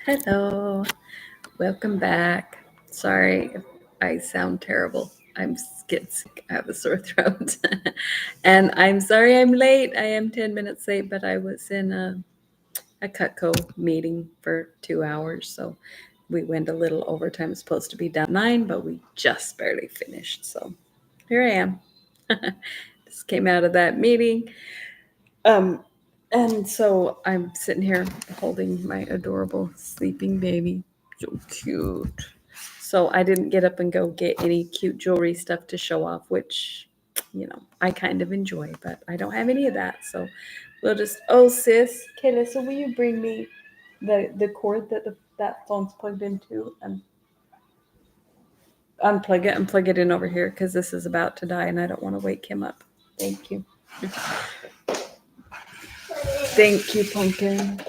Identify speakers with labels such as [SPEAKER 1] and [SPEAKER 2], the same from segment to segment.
[SPEAKER 1] Hello, welcome back. Sorry if I sound terrible. I'm getting sick. I have a sore throat. And I'm sorry I'm late. I am 10 minutes late, but I was in a Cutco meeting for 2 hours. So we went a little overtime. It's supposed to be done at 9, but we just barely finished. So here I am. Just came out of that meeting. Um, and so I'm sitting here holding my adorable sleeping baby. So cute. So I didn't get up and go get any cute jewelry stuff to show off, which, I kind of enjoy, but I don't have any of that. So we'll just, oh, sis, Kayla, so will you bring me the cord that phone's plugged into and unplug it and plug it in over here because this is about to die and I don't want to wake him up. Thank you. Thank you, Pumpkin.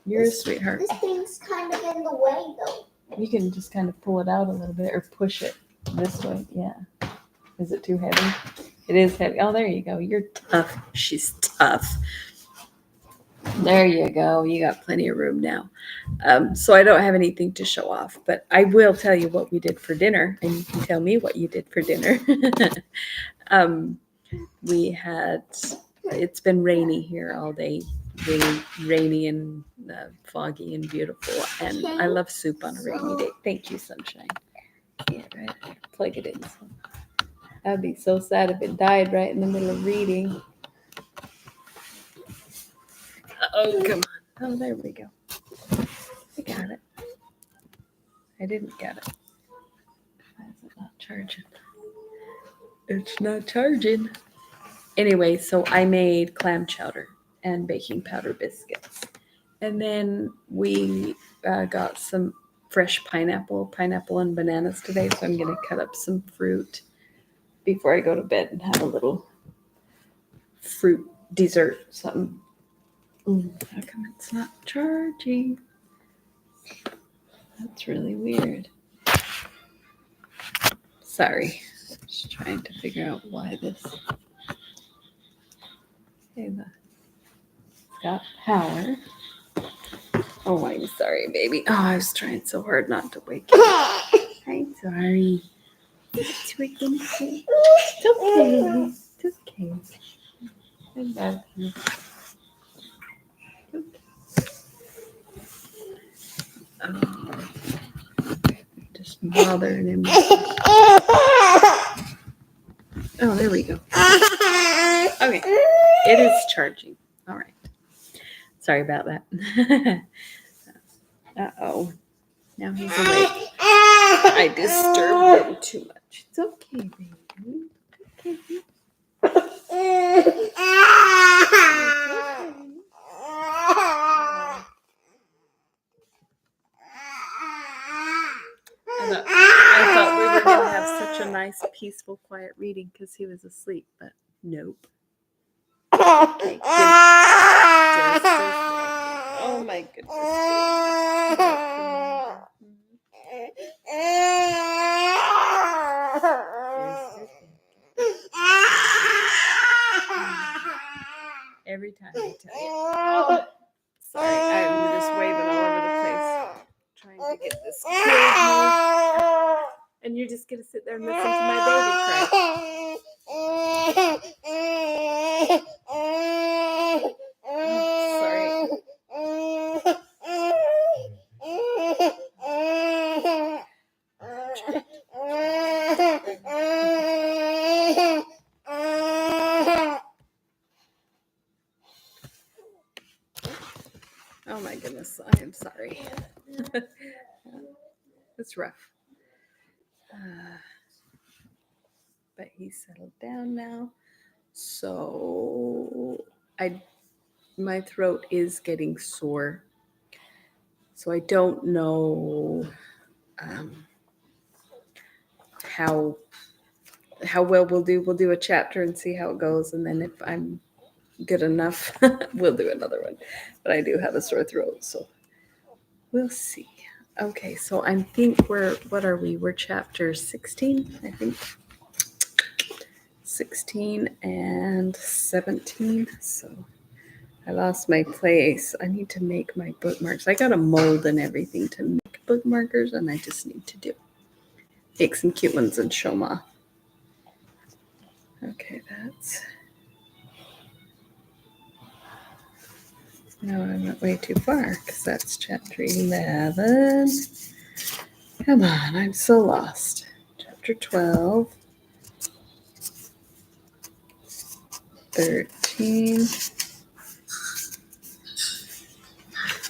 [SPEAKER 1] You're a sweetheart.
[SPEAKER 2] This thing's kind of in the way, though.
[SPEAKER 1] You can just kind of pull it out a little bit or push it this way. Yeah. Is it too heavy? It is heavy. Oh, there you go. You're tough. She's tough. There you go. You got plenty of room now. So I don't have anything to show off, but I will tell you what we did for dinner, and you can tell me what you did for dinner. We had, it's been rainy here all day, really rainy and foggy and beautiful, and I love soup on a rainy day. Thank you, sunshine. Yeah, right. Plug it in. I'd be so sad if it died right in the middle of reading. Oh, come on. Oh, there we go. I got it. I didn't get it. Why is it not charging? It's not charging. Anyway, so I made clam chowder and baking powder biscuits. And then we got some fresh pineapple and bananas today. So I'm going to cut up some fruit before I go to bed and have a little fruit dessert, something. How come it's not charging? That's really weird. Sorry. Just trying to figure out why this. Okay, it's got power. Oh, I'm sorry, baby. Oh, I was trying so hard not to wake you up. I'm sorry. It's okay. It's okay. It's okay. I love you. Oh, just bothering him. Oh, there we go. Okay, it is charging. All right. Sorry about that. Uh-oh. Now he's awake. I disturbed him too much. It's okay, baby. Okay. I thought we were going to have such a nice, peaceful, quiet reading because he was asleep, but nope. Okay, oh my goodness. Every time I tell you. Oh, sorry, I'm just waving all over the place. Trying to get this kid. And you're just going to sit there and listen to my baby cry. Sorry. Oh my goodness, I am sorry. It's rough. But he's settled down now. So my throat is getting sore. So I don't know how well we'll do. We'll do a chapter and see how it goes, and then if I'm good enough, we'll do another one. But I do have a sore throat, so we'll see. Okay, so I think what are we? We're chapter 16, I think. 16 and 17. So I lost my place. I need to make my bookmarks. I got a mold and everything to make bookmarkers, and I just need to make some cute ones and show them off. Okay, that's... No, I went way too far because that's chapter 11. Come on, I'm so lost. Chapter 12. 13.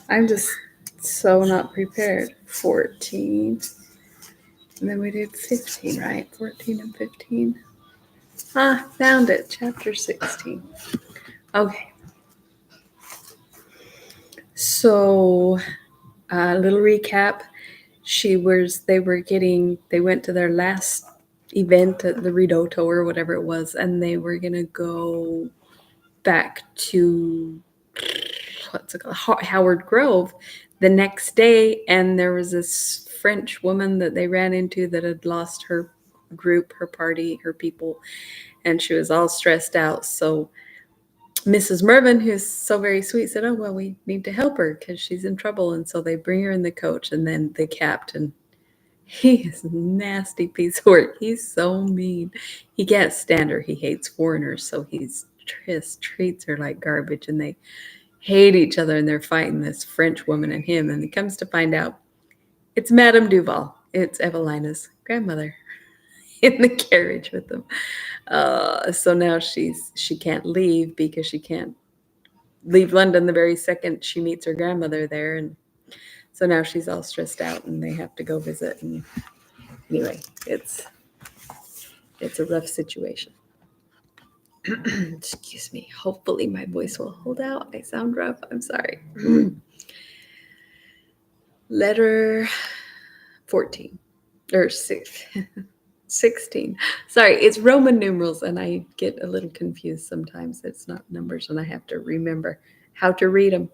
[SPEAKER 1] I'm just so not prepared. 14. And then we did 15, right? 14 and 15. Ah, found it. Chapter 16. Okay. So, a little recap. They went to their last event at the Ridotto or whatever it was, and they were going to go back to, what's it called, Howard Grove the next day, and there was this French woman that they ran into that had lost her group, her party, her people, and she was all stressed out. So Mrs. Mervyn, who's so very sweet, said, "Oh, well, we need to help her because she's in trouble." And so they bring her in the coach, and then the captain, he is a nasty piece of work. He's so mean. He can't stand her. He hates foreigners, so he just treats her like garbage, and they hate each other, and they're fighting, this French woman and him. And it comes to find out it's Madame Duval. It's Evelina's grandmother in the carriage with them. So now she can't leave because she can't leave London the very second she meets her grandmother there. And so now she's all stressed out, and they have to go visit. And anyway, it's a rough situation. Excuse me. Hopefully my voice will hold out. I sound rough. I'm sorry. Letter 14 or 16. Sorry, it's Roman numerals, and I get a little confused sometimes. It's not numbers, and I have to remember how to read them.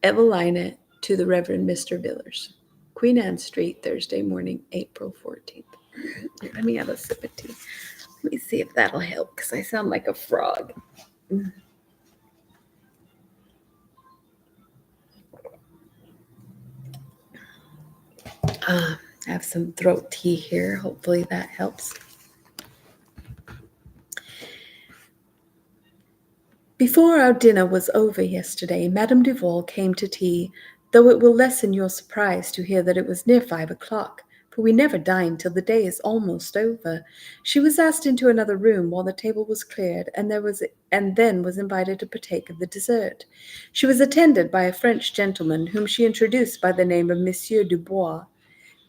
[SPEAKER 1] Evelina to the Reverend Mr. Villers. Queen Anne Street, Thursday morning, April 14th. Let me have a sip of tea. Let me see if that'll help, because I sound like a frog. I have some throat tea here. Hopefully that helps. Before our dinner was over yesterday, Madame Duval came to tea, though it will lessen your surprise to hear that it was near 5 o'clock, for we never dine till the day is almost over. She was asked into another room while the table was cleared, and then was invited to partake of the dessert. She was attended by a French gentleman, whom she introduced by the name of Monsieur Dubois.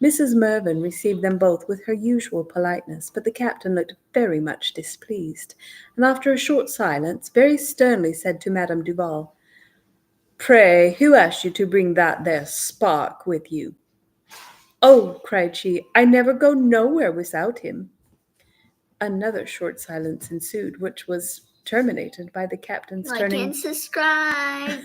[SPEAKER 1] Mrs. Mervyn received them both with her usual politeness, but the captain looked very much displeased, and after a short silence, very sternly said to Madame Duval, "Pray, who asked you to bring that there spark with you?" "Oh," cried she, "I never go nowhere without him." Another short silence ensued, which was terminated by the captain's turning...
[SPEAKER 2] Like and subscribe.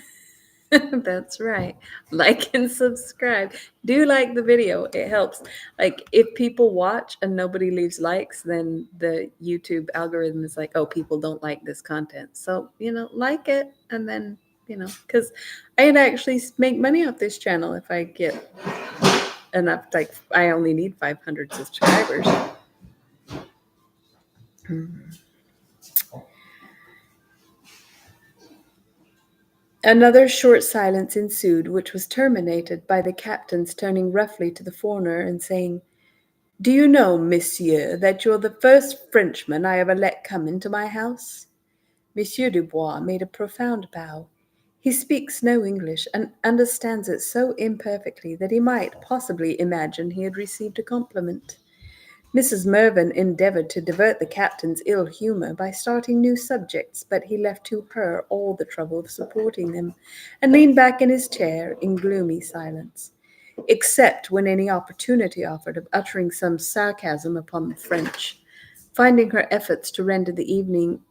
[SPEAKER 1] That's right. Like and subscribe. Do like the video. It helps. Like, if people watch and nobody leaves likes, then the YouTube algorithm is like, oh, people don't like this content. So, like it, and then, because I'd actually make money off this channel if I get enough. Like, I only need 500 subscribers. Another short silence ensued, which was terminated by the captain's turning roughly to the foreigner and saying, "Do you know, monsieur, that you're the first Frenchman I ever let come into my house?" Monsieur Dubois made a profound bow. He speaks no English and understands it so imperfectly that he might possibly imagine he had received a compliment. Mrs. Mervyn endeavored to divert the captain's ill humor by starting new subjects, but he left to her all the trouble of supporting them, and leaned back in his chair in gloomy silence, except when any opportunity offered of uttering some sarcasm upon the French. Finding her efforts to render the evening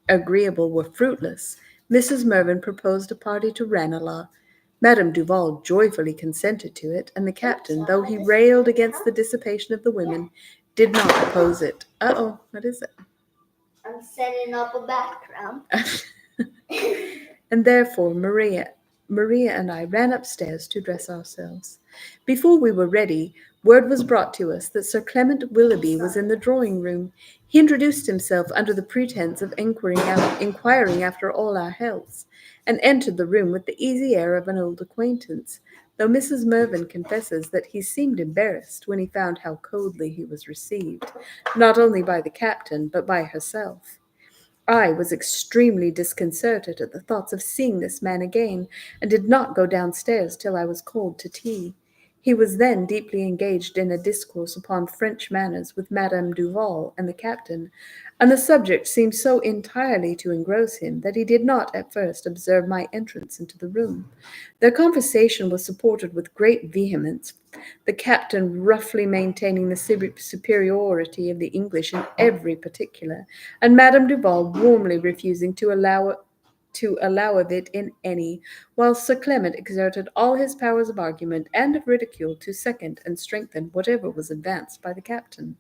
[SPEAKER 1] agreeable were fruitless, Mrs. Mervyn proposed a party to Ranelagh. Madame Duval joyfully consented to it, and the captain, though he railed against the dissipation of the women, did not oppose it. Uh-oh, what is it?
[SPEAKER 2] I'm setting up a background.
[SPEAKER 1] and therefore Maria and I ran upstairs to dress ourselves. Before we were ready, word was brought to us that Sir Clement Willoughby was in the drawing room. He introduced himself under the pretence of inquiring after all our healths, and entered the room with the easy air of an old acquaintance, though Mrs. Mervyn confesses that he seemed embarrassed when he found how coldly he was received, not only by the captain, but by herself. I was extremely disconcerted at the thoughts of seeing this man again, and did not go downstairs till I was called to tea. He was then deeply engaged in a discourse upon French manners with Madame Duval and the captain, and the subject seemed so entirely to engross him that he did not at first observe my entrance into the room. Their conversation was supported with great vehemence, the captain roughly maintaining the superiority of the English in every particular, and Madame Duval warmly refusing to allow of it in any, while Sir Clement exerted all his powers of argument and of ridicule to second and strengthen whatever was advanced by the captain.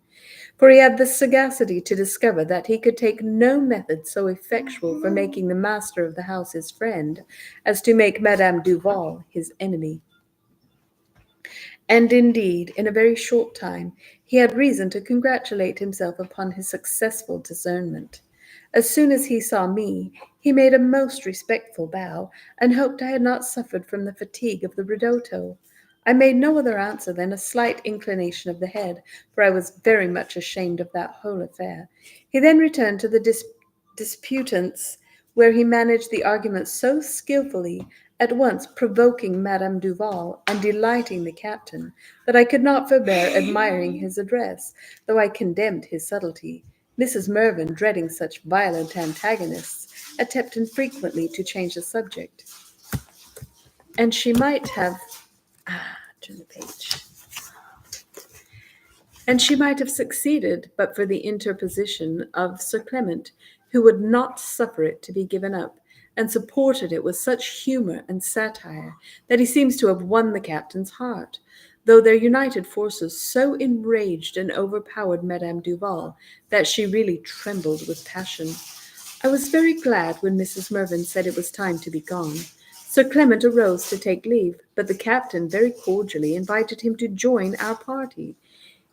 [SPEAKER 1] For he had the sagacity to discover that he could take no method so effectual for making the master of the house his friend as to make Madame Duval his enemy. And indeed, in a very short time, he had reason to congratulate himself upon his successful discernment. As soon as he saw me, he made a most respectful bow, and hoped I had not suffered from the fatigue of the ridotto. I made no other answer than a slight inclination of the head, for I was very much ashamed of that whole affair. He then returned to the disputants, where he managed the argument so skilfully, at once provoking Madame Duval and delighting the captain, that I could not forbear admiring his address, though I condemned his subtlety. Mrs. Mervyn, dreading such violent antagonists, attempted frequently to change the subject, and she might have turn the page. And she might have succeeded but for the interposition of Sir Clement, who would not suffer it to be given up, and supported it with such humour and satire that he seems to have won the captain's heart, though their united forces so enraged and overpowered Madame Duval that she really trembled with passion. I was very glad when Mrs. Mervyn said it was time to be gone. Sir Clement arose to take leave, but the captain very cordially invited him to join our party.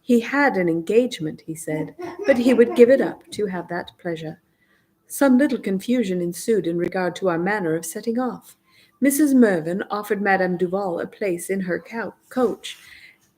[SPEAKER 1] He had an engagement, he said, but he would give it up to have that pleasure. Some little confusion ensued in regard to our manner of setting off. Mrs. Mervyn offered Madame Duval a place in her coach,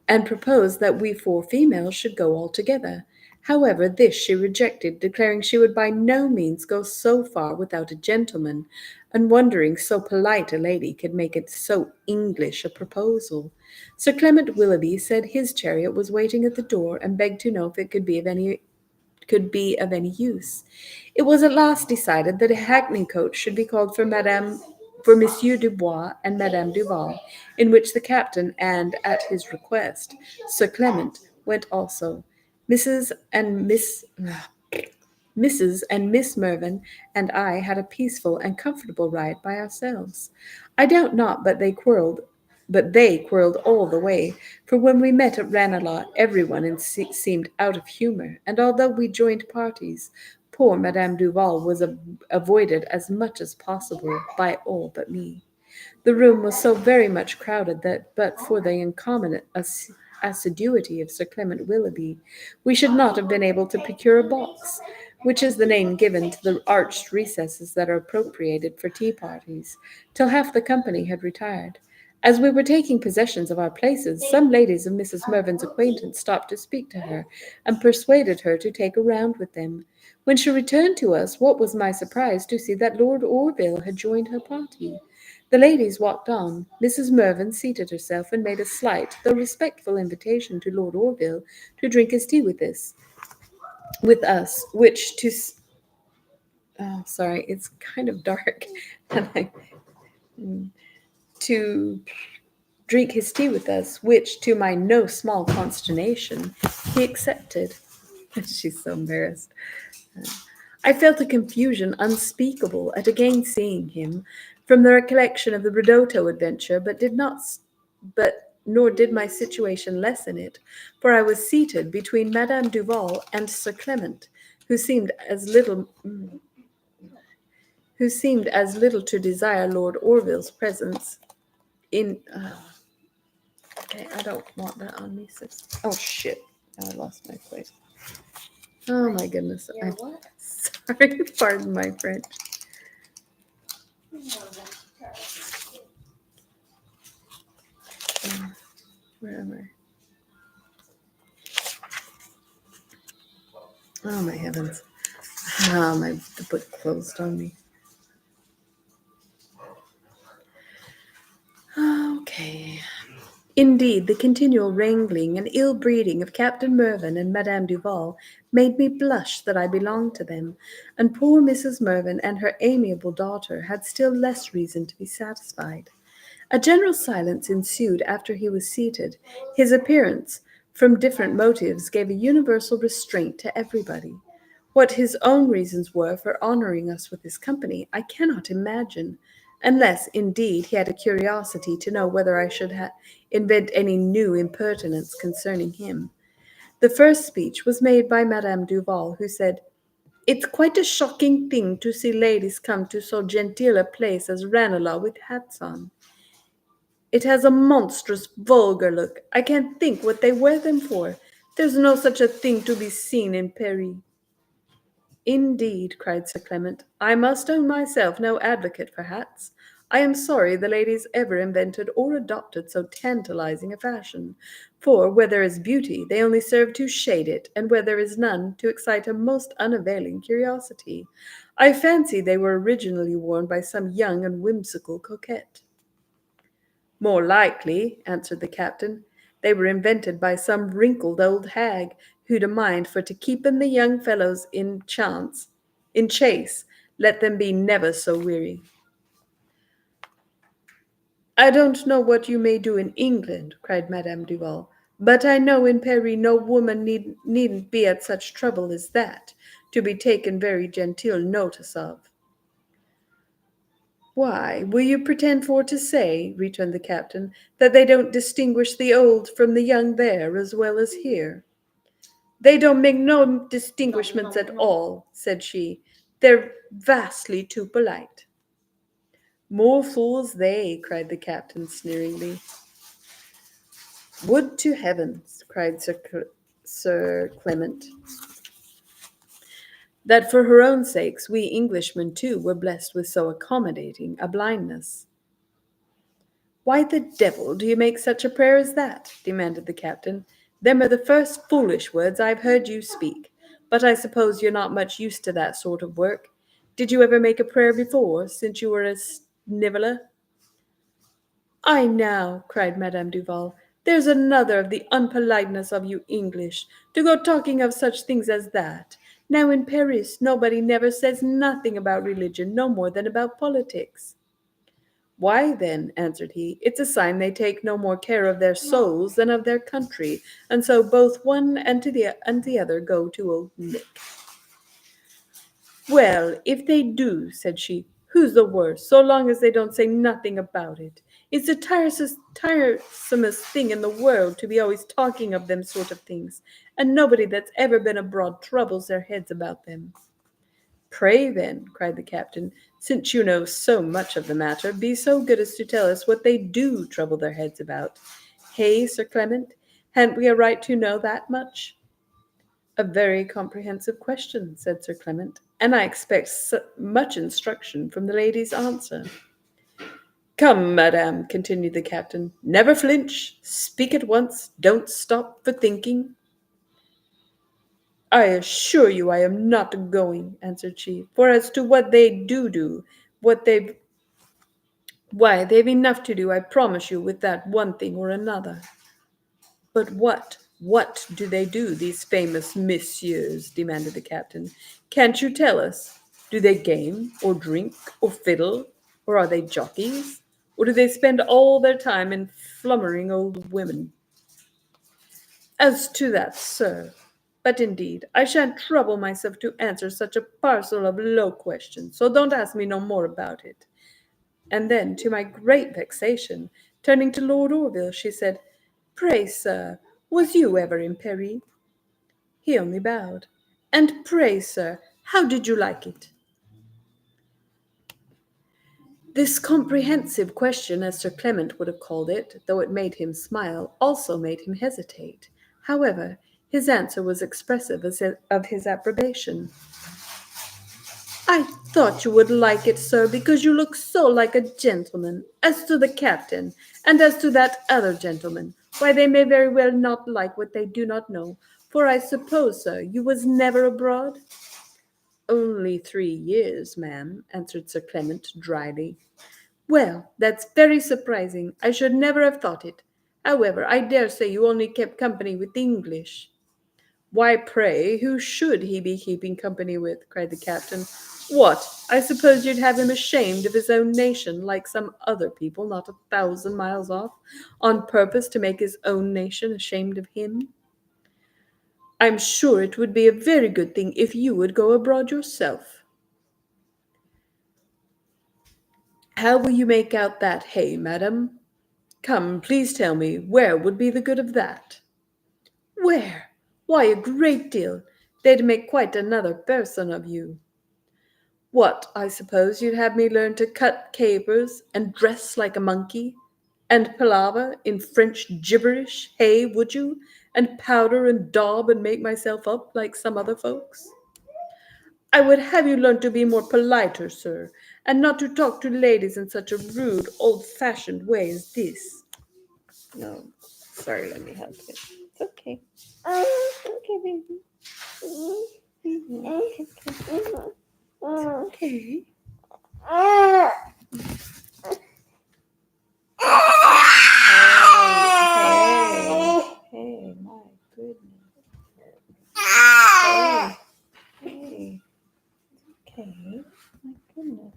[SPEAKER 1] and proposed that we four females should go all together. However, this she rejected, declaring she would by no means go so far without a gentleman, and wondering so polite a lady could make it so English a proposal. Sir Clement Willoughby said his chariot was waiting at the door, and begged to know if it could be of any use. It was at last decided that a hackney coach should be called for Monsieur Dubois and Madame Duval, in which the captain and, at his request, Sir Clement went also. Mrs. and Miss Mrs. and Miss Mervyn and I had a peaceful and comfortable ride by ourselves. I doubt not but they quarrelled all the way, for when we met at Ranelagh, everyone seemed out of humour, and although we joined parties, poor Madame Duval was avoided as much as possible by all but me. The room was so very much crowded that, but for the uncommon assiduity of Sir Clement Willoughby, we should not have been able to procure a box, which is the name given to the arched recesses that are appropriated for tea parties, till half the company had retired. As we were taking possession of our places, some ladies of Mrs. Mervyn's acquaintance stopped to speak to her, and persuaded her to take a round with them. When she returned to us, what was my surprise to see that Lord Orville had joined her party. The ladies walked on. Mrs. Mervyn seated herself and made a slight, though respectful invitation to Lord Orville to drink his tea with us, which oh, sorry, it's kind of dark, and to drink his tea with us, which, to my no small consternation, he accepted. She's so embarrassed. I felt a confusion unspeakable at again seeing him, from the recollection of the ridotto adventure, but nor did my situation lessen it, for I was seated between Madame Duval and Sir Clement, who seemed who seemed as little to desire Lord Orville's presence in. Okay, I don't want that on me, sis. Oh shit! I lost my place. Oh my goodness!
[SPEAKER 2] Your
[SPEAKER 1] I'm
[SPEAKER 2] what?
[SPEAKER 1] sorry. Pardon my French. Where am I? Oh my heavens! The book closed on me. Okay. Indeed, the continual wrangling and ill breeding of Captain Mervyn and Madame Duval made me blush that I belonged to them, and poor Mrs. Mervyn and her amiable daughter had still less reason to be satisfied. A general silence ensued after he was seated. His appearance, from different motives, gave a universal restraint to everybody. What his own reasons were for honoring us with his company, I cannot imagine, unless, indeed, he had a curiosity to know whether I should invent any new impertinence concerning him. The first speech was made by Madame Duval, who said, "It's quite a shocking thing to see ladies come to so genteel a place as Ranelagh with hats on. It has a monstrous vulgar look. I can't think what they wear them for. There's no such a thing to be seen in Paris." "Indeed," cried Sir Clement, "I must own myself no advocate for hats. I am sorry the ladies ever invented or adopted so tantalizing a fashion, for where there is beauty they only serve to shade it, and where there is none, to excite a most unavailing curiosity. I fancy they were originally worn by some young and whimsical coquette." "More likely," answered the captain, "they were invented by some wrinkled old hag, who'd a mind for to keepen the young fellows in chase, let them be never so weary." "I don't know what you may do in England," cried Madame Duval, "but I know in Paris no woman needn't be at such trouble as that, to be taken very genteel notice of." "Why, will you pretend for to say," returned the captain, "that they don't distinguish the old from the young there as well as here?" "They don't make no distinguishments at all," said she. "They're vastly too polite." "More fools they," cried the captain sneeringly. "Would to heavens," cried Sir Clement, "that for her own sakes we Englishmen too were blessed with so accommodating a blindness." "Why the devil do you make such a prayer as that?" demanded the captain. "Them are the first foolish words I've heard you speak. But I suppose you're not much used to that sort of work. Did you ever make a prayer before, since you were a sniveller?" "I now," cried Madame Duval, "there's another of the unpoliteness of you English, to go talking of such things as that. Now in Paris nobody never says nothing about religion no more than about politics." "Why then," answered he, "it's a sign they take no more care of their souls than of their country, and so both one and the other go to Old Nick." "Well, if they do," said she, "who's the worse, so long as they don't say nothing about it? It's the tiresomest thing in the world to be always talking of them sort of things, and nobody that's ever been abroad troubles their heads about them." "Pray then," cried the captain, "since you know so much of the matter, be so good as to tell us what they do trouble their heads about. Hey, Sir Clement, hadn't we a right to know that much?" "A very comprehensive question," said Sir Clement, "and I expect much instruction from the lady's answer." "Come, madame," continued the captain, "never flinch. Speak at once. Don't stop for thinking." "I assure you I am not going," answered she, "for as to what they do, what they've why, they've enough to do, I promise you, with that one thing or another." "But what do they do, these famous messieurs?" demanded the captain. "Can't you tell us? Do they game, or drink, or fiddle, or are they jockeys? Or do they spend all their time in flummering old women?" "As to that, sir, but indeed I shan't trouble myself to answer such a parcel of low questions, so don't ask me no more about it." And then, to my great vexation, turning to Lord Orville, she said, "Pray, sir, was you ever in Paris?" He only bowed. "And pray, sir, how did you like it?" This comprehensive question, as Sir Clement would have called it, though it made him smile, also made him hesitate. However, his answer was expressive of his approbation. I thought you would like it, sir, because you look so like a gentleman. As to the captain, and as to that other gentleman, why they may very well not like what they do not know, for I suppose, sir, you was never abroad? Only 3 years, ma'am, answered Sir Clement dryly. Well, that's very surprising. I should never have thought it. However, I dare say you only kept company with the English. Why, pray, who should he be keeping company with? Cried the captain. What, I suppose you'd have him ashamed of his own nation, like some other people not 1,000 miles off, on purpose to make his own nation ashamed of him? I'm sure it would be a very good thing if you would go abroad yourself. How will you make out that hay, madam? Come, please tell me, where would be the good of that? Where? Why, a great deal. They'd make quite another person of you. What, I suppose you'd have me learn to cut capers and dress like a monkey, and palaver in French gibberish, hey, would you, and powder and daub and make myself up like some other folks? I would have you learn to be more politer, sir, and not to talk to ladies in such a rude, old-fashioned way as this. No, sorry, let me help you. It's okay. It's okay, baby. It's okay. Hey, my goodness. Hey, okay. My goodness.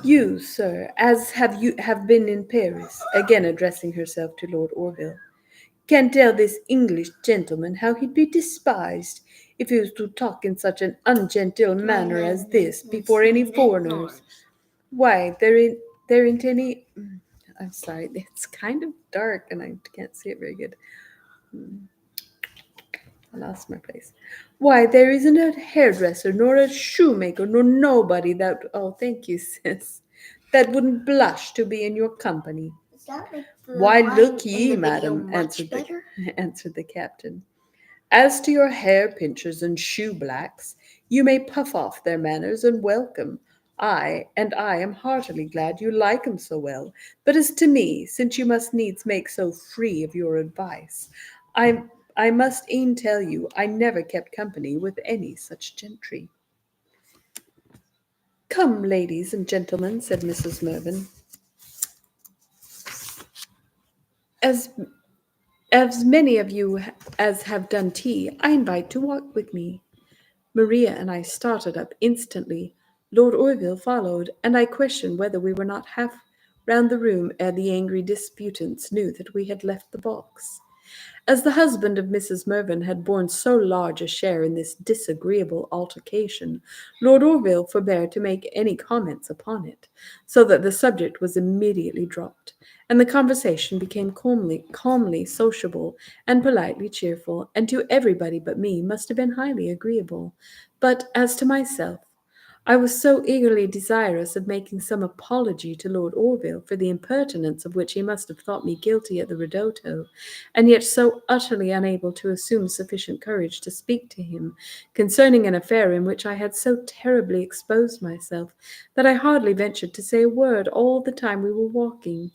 [SPEAKER 1] You, sir, as have been in Paris, again addressing herself to Lord Orville, can tell this English gentleman how he'd be despised if he was to talk in such an ungenteel manner as this before any foreigners. Why, there ain't any. I'm sorry, it's kind of dark and I can't see it very good. I lost my place. Why, there isn't a hairdresser, nor a shoemaker, nor nobody that. Oh, thank you, sis. That wouldn't blush to be in your company. Why, look ye, madam, answered the captain. As to your hair pinchers and shoe blacks, you may puff off their manners and welcome. I am heartily glad you like 'em so well. But as to me, since you must needs make so free of your advice, I must e'en tell you I never kept company with any such gentry. Come, ladies and gentlemen, said Mrs. Mervyn, as many of you as have done tea, I invite to walk with me. Maria and I started up instantly. Lord Orville followed, and I questioned whether we were not half round the room ere the angry disputants knew that we had left the box. As the husband of Mrs. Mervyn had borne so large a share in this disagreeable altercation, Lord Orville forbore to make any comments upon it, so that the subject was immediately dropped, and the conversation became calmly sociable and politely cheerful, and to everybody but me must have been highly agreeable. But as to myself, I was so eagerly desirous of making some apology to Lord Orville for the impertinence of which he must have thought me guilty at the ridotto, and yet so utterly unable to assume sufficient courage to speak to him concerning an affair in which I had so terribly exposed myself, that I hardly ventured to say a word all the time we were walking.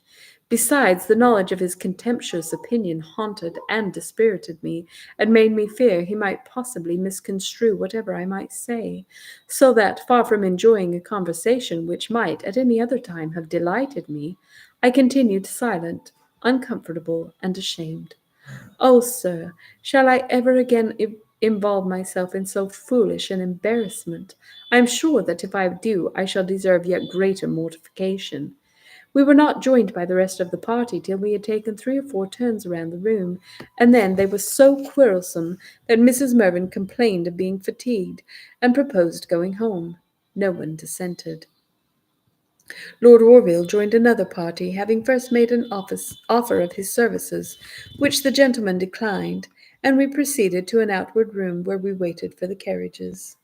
[SPEAKER 1] Besides, the knowledge of his contemptuous opinion haunted and dispirited me, and made me fear he might possibly misconstrue whatever I might say, so that, far from enjoying a conversation which might at any other time have delighted me, I continued silent, uncomfortable, and ashamed. Oh, sir, shall I ever again involve myself in so foolish an embarrassment? I am sure that if I do, I shall deserve yet greater mortification. We were not joined by the rest of the party till we had taken 3 or 4 turns around the room, and then they were so quarrelsome that Mrs. Mervyn complained of being fatigued, and proposed going home. No one dissented. Lord Orville joined another party, having first made an offer of his services, which the gentleman declined, and we proceeded to an outward room where we waited for the carriages.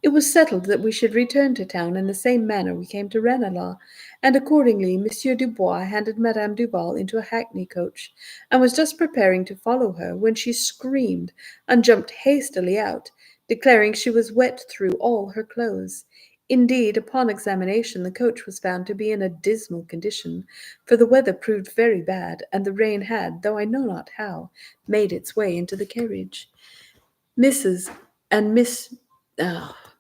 [SPEAKER 1] It was settled that we should return to town in the same manner we came to Ranelagh, and accordingly Monsieur Dubois handed Madame Duval into a hackney coach, and was just preparing to follow her, when she screamed, and jumped hastily out, declaring she was wet through all her clothes. Indeed, upon examination, the coach was found to be in a dismal condition, for the weather proved very bad, and the rain had, though I know not how, made its way into the carriage. Mrs. and Miss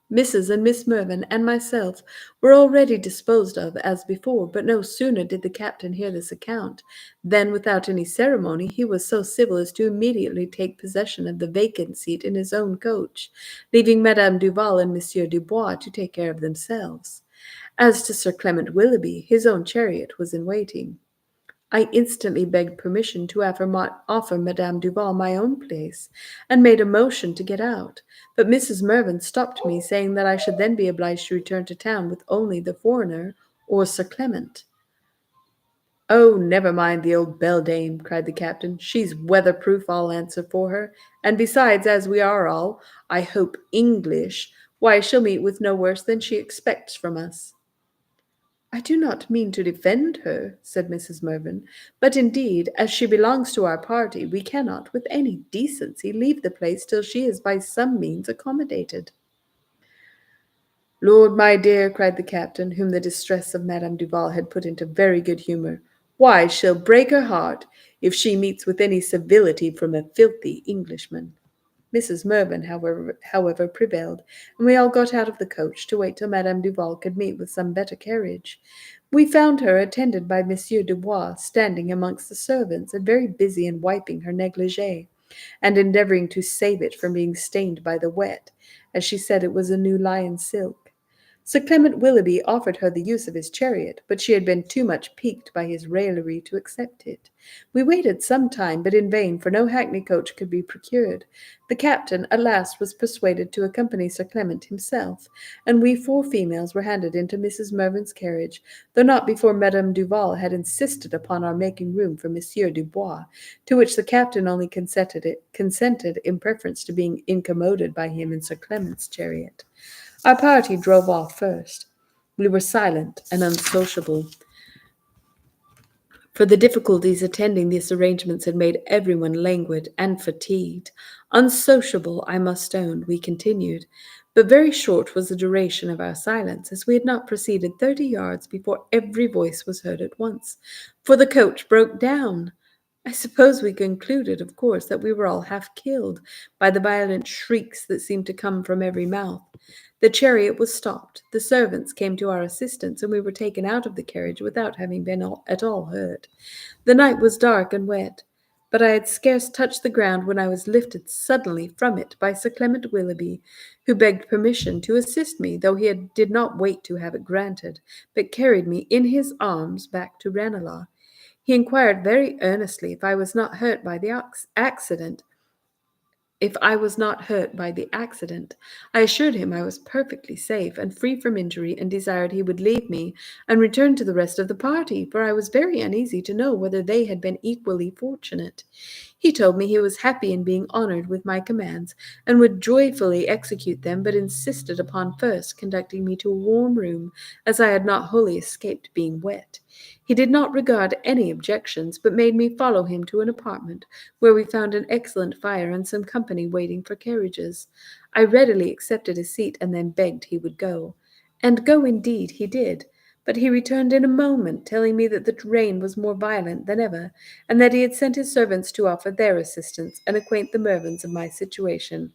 [SPEAKER 1] Mrs. and Miss Mervyn and myself were already disposed of as before, but no sooner did the captain hear this account, than without any ceremony he was so civil as to immediately take possession of the vacant seat in his own coach, leaving Madame Duval and Monsieur Dubois to take care of themselves. As to Sir Clement Willoughby, his own chariot was in waiting. I instantly begged permission to offer Madame Duval my own place, and made a motion to get out, but Mrs. Mervyn stopped me, saying that I should then be obliged to return to town with only the foreigner or Sir Clement. "Oh, never mind the old beldame," cried the captain. "She's weatherproof, I'll answer for her. And besides, as we are all, I hope, English, why, she'll meet with no worse than she expects from us." "I do not mean to defend her," said Mrs. Mervyn, "but indeed, as she belongs to our party, we cannot, with any decency, leave the place till she is by some means accommodated." "Lord, my dear," cried the captain, whom the distress of Madame Duval had put into very good humour, "why, she'll break her heart, if she meets with any civility from a filthy Englishman." Mrs. Mervyn, however, prevailed, and we all got out of the coach to wait till Madame Duval could meet with some better carriage. We found her, attended by Monsieur Dubois, standing amongst the servants, and very busy in wiping her negligee, and endeavouring to save it from being stained by the wet, as she said it was a new lion silk. Sir Clement Willoughby offered her the use of his chariot, but she had been too much piqued by his raillery to accept it. We waited some time, but in vain, for no hackney coach could be procured. The captain at last was persuaded to accompany Sir Clement himself, and we four females were handed into Mrs. Mervyn's carriage, though not before Madame Duval had insisted upon our making room for Monsieur Dubois, to which the captain only consented in preference to being incommoded by him in Sir Clement's chariot. Our party drove off first. We were silent and unsociable, for the difficulties attending these arrangements had made everyone languid and fatigued. Unsociable, I must own, we continued, but very short was the duration of our silence, as we had not proceeded 30 yards before every voice was heard at once, for the coach broke down. I suppose we concluded, of course, that we were all half killed by the violent shrieks that seemed to come from every mouth. The chariot was stopped, the servants came to our assistance, and we were taken out of the carriage without having been at all hurt. The night was dark and wet, but I had scarce touched the ground when I was lifted suddenly from it by Sir Clement Willoughby, who begged permission to assist me, though did not wait to have it granted, but carried me in his arms back to Ranelagh. He inquired very earnestly if I was not hurt by the accident, I assured him I was perfectly safe and free from injury, and desired he would leave me and return to the rest of the party, for I was very uneasy to know whether they had been equally fortunate. He told me he was happy in being honoured with my commands, and would joyfully execute them, but insisted upon first conducting me to a warm room, as I had not wholly escaped being wet. He did not regard any objections, but made me follow him to an apartment, where we found an excellent fire and some company waiting for carriages. I readily accepted a seat, and then begged he would go. And go indeed he did, but he returned in a moment, telling me that the rain was more violent than ever, and that he had sent his servants to offer their assistance and acquaint the Mervyns of my situation.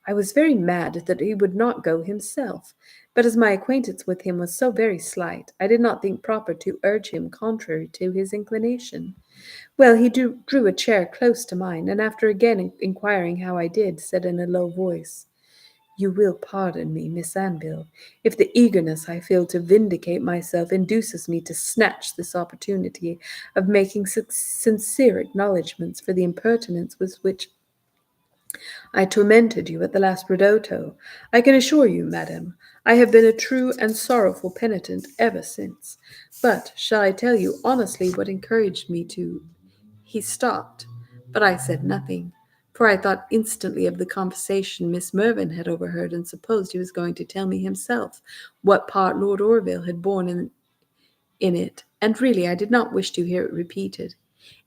[SPEAKER 1] I was very mad that he would not go himself, but as my acquaintance with him was so very slight, I did not think proper to urge him contrary to his inclination. Well, he drew a chair close to mine, and after again inquiring how I did, said in a low voice, "You will pardon me, Miss Anville, if the eagerness I feel to vindicate myself induces me to snatch this opportunity of making sincere acknowledgments for the impertinence with which
[SPEAKER 3] I tormented you at the last ridotto. I can assure you, madam, I have been a true and sorrowful penitent ever since. But shall I tell you honestly what encouraged me to—" He stopped, but I said nothing, for I thought instantly of the conversation Miss Mervyn had overheard, and supposed he was going to tell me himself what part Lord Orville had borne in it, and really I did not wish to hear it repeated.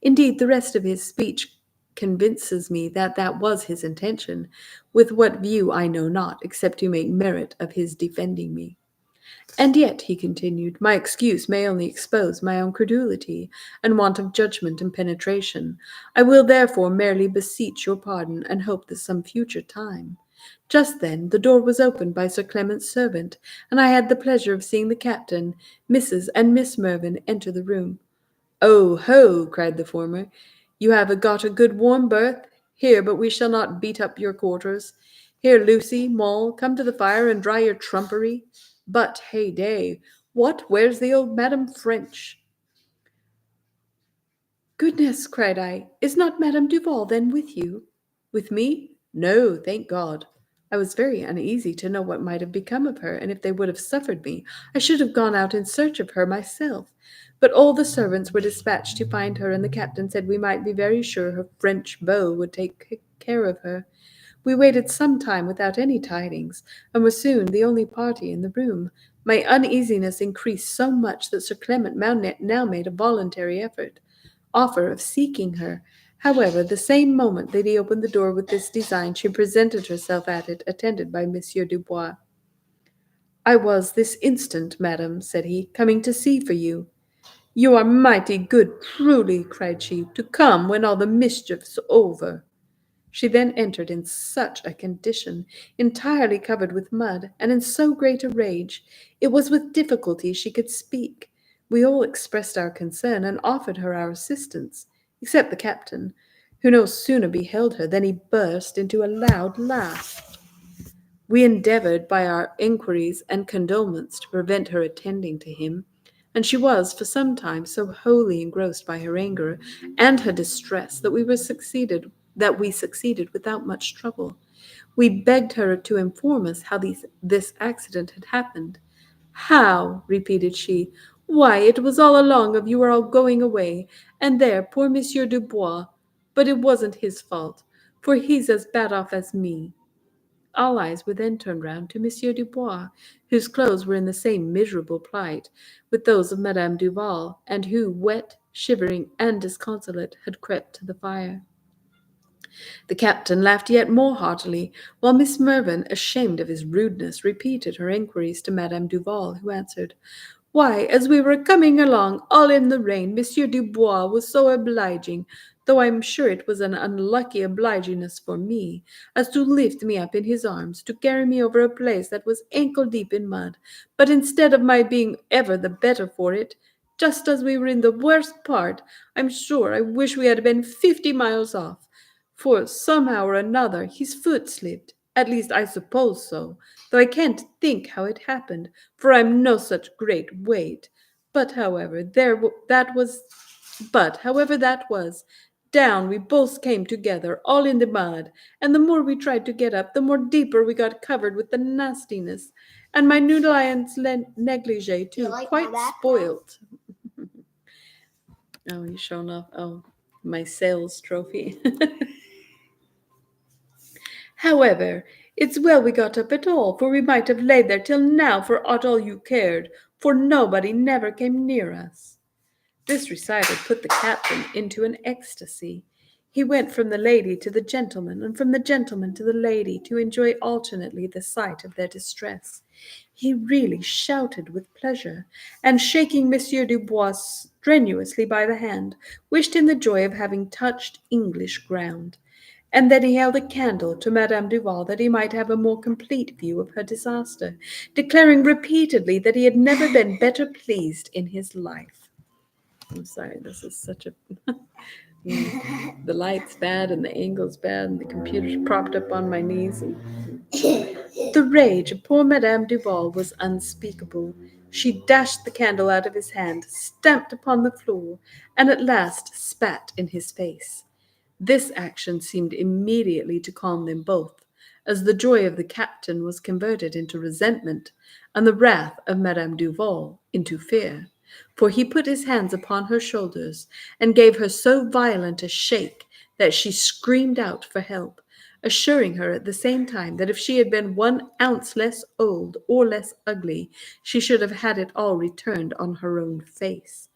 [SPEAKER 3] Indeed, the rest of his speech convinces me that that was his intention, with what view I know not, except to make merit of his defending me. And yet, he continued, my excuse may only expose my own credulity, and want of judgment and penetration. I will therefore merely beseech your pardon, and hope that some future time. Just then the door was opened by Sir Clement's servant, and I had the pleasure of seeing the captain, Mrs. and Miss Mervyn enter the room. "Oh, ho!" cried the former, "you have got a good warm berth? Here, but we shall not beat up your quarters. Here, Lucy, Moll, come to the fire and dry your trumpery. But, heyday, what, where's the old Madame French?" "Goodness!" cried I, "is not Madame Duval then with you?" "With me? No, thank God." I was very uneasy to know what might have become of her, and if they would have suffered me, I should have gone out in search of her myself. But all the servants were dispatched to find her, and the captain said we might be very sure her French beau would take care of her. We waited some time without any tidings, and were soon the only party in the room. My uneasiness increased so much that Sir Clement now made a voluntary offer of seeking her. However, the same moment that he opened the door with this design, she presented herself at it, attended by Monsieur Dubois. "I was this instant, madam," said he, "coming to see for you." "You are mighty good, truly," cried she, "to come when all the mischief's over." She then entered in such a condition, entirely covered with mud, and in so great a rage, it was with difficulty she could speak. We all expressed our concern, and offered her our assistance, except the captain, who no sooner beheld her than he burst into a loud laugh. We endeavoured by our inquiries and condolements to prevent her attending to him, and she was for some time so wholly engrossed by her anger and her distress that we succeeded without much trouble. We begged her to inform us how this accident had happened. "How?" repeated she. "Why, it was all along of you were all going away, and there poor Monsieur Dubois. But it wasn't his fault, for he's as bad off as me." All eyes were then turned round to Monsieur Dubois, whose clothes were in the same miserable plight with those of Madame Duval, and who, wet, shivering, and disconsolate, had crept to the fire. The captain laughed yet more heartily, while Miss Mervyn, ashamed of his rudeness, repeated her inquiries to Madame Duval, who answered, "Why, as we were coming along, all in the rain, Monsieur Dubois was so obliging, though I am sure it was an unlucky obligingness for me, as to lift me up in his arms, to carry me over a place that was ankle deep in mud, but instead of my being ever the better for it, just as we were in the worst part, I'm sure I wish we had been 50 miles off, for somehow or another his foot slipped, at least I suppose so, though I can't think how it happened, for I'm no such great weight. But however that was, down we both came together, all in the mud, and the more we tried to get up, the more deeper we got covered with the nastiness, and my new lion's negligee
[SPEAKER 2] Do you
[SPEAKER 3] too,
[SPEAKER 2] like
[SPEAKER 3] quite
[SPEAKER 2] my backpack?
[SPEAKER 3] spoilt. Oh, he's showing off. Oh, my sales trophy. However, it's well we got up at all, for we might have laid there till now for aught all you cared, for nobody never came near us. This recital put the captain into an ecstasy. He went from the lady to the gentleman, and from the gentleman to the lady, to enjoy alternately the sight of their distress. He really shouted with pleasure, and shaking Monsieur Dubois strenuously by the hand, wished him the joy of having touched English ground. And then he held a candle to Madame Duval that he might have a more complete view of her disaster, declaring repeatedly that he had never been better pleased in his life. I'm sorry, this is such a... the light's bad, and the angle's bad, and the computer's propped up on my knees. The rage of poor Madame Duval was unspeakable. She dashed the candle out of his hand, stamped upon the floor, and at last spat in his face. This action seemed immediately to calm them both, as the joy of the captain was converted into resentment, and the wrath of Madame Duval into fear. For he put his hands upon her shoulders, and gave her so violent a shake that she screamed out for help, assuring her at the same time that if she had been 1 ounce less old or less ugly, she should have had it all returned on her own face.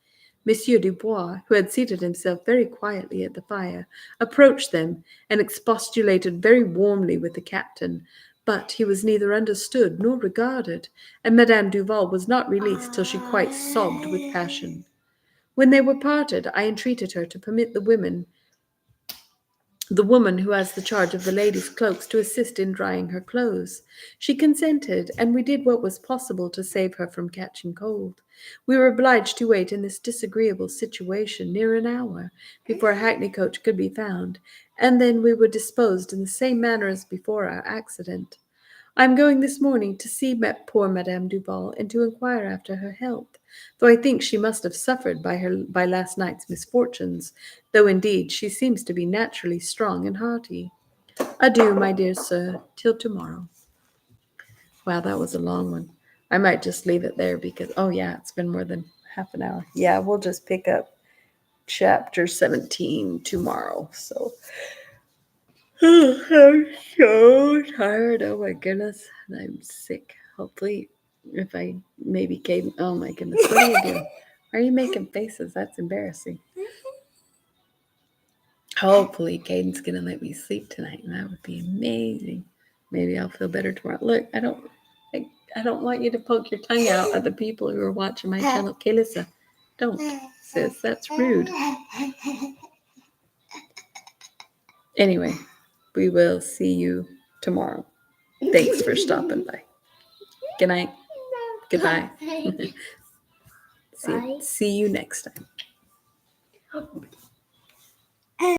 [SPEAKER 3] Monsieur Dubois, who had seated himself very quietly at the fire, approached them and expostulated very warmly with the captain, but he was neither understood nor regarded, and Madame Duval was not released till she quite sobbed with passion. When they were parted, I entreated her to permit the woman who has the charge of the ladies' cloaks to assist in drying her clothes. She consented, and we did what was possible to save her from catching cold. We were obliged to wait in this disagreeable situation near an hour before a hackney coach could be found, and then we were disposed in the same manner as before our accident. I am going this morning to see poor Madame Duval and to inquire after her health, though I think she must have suffered by last night's misfortunes, though indeed she seems to be naturally strong and hearty. Adieu, my dear sir, till tomorrow. Wow, that was a long one. I might just leave it there because, oh yeah, it's been more than half an hour. Yeah, we'll just pick up chapter 17 tomorrow. So I'm so tired. Oh my goodness. And I'm sick. Hopefully, if I maybe came. Oh my goodness. What are you doing? Why are you making faces? That's embarrassing. Hopefully, Caden's going to let me sleep tonight. And that would be amazing. Maybe I'll feel better tomorrow. Look, I don't want you to poke your tongue out at the people who are watching my channel. Kalissa, don't, sis. That's rude. Anyway, we will see you tomorrow. Thanks for stopping by. Good night. Goodbye. See you next time.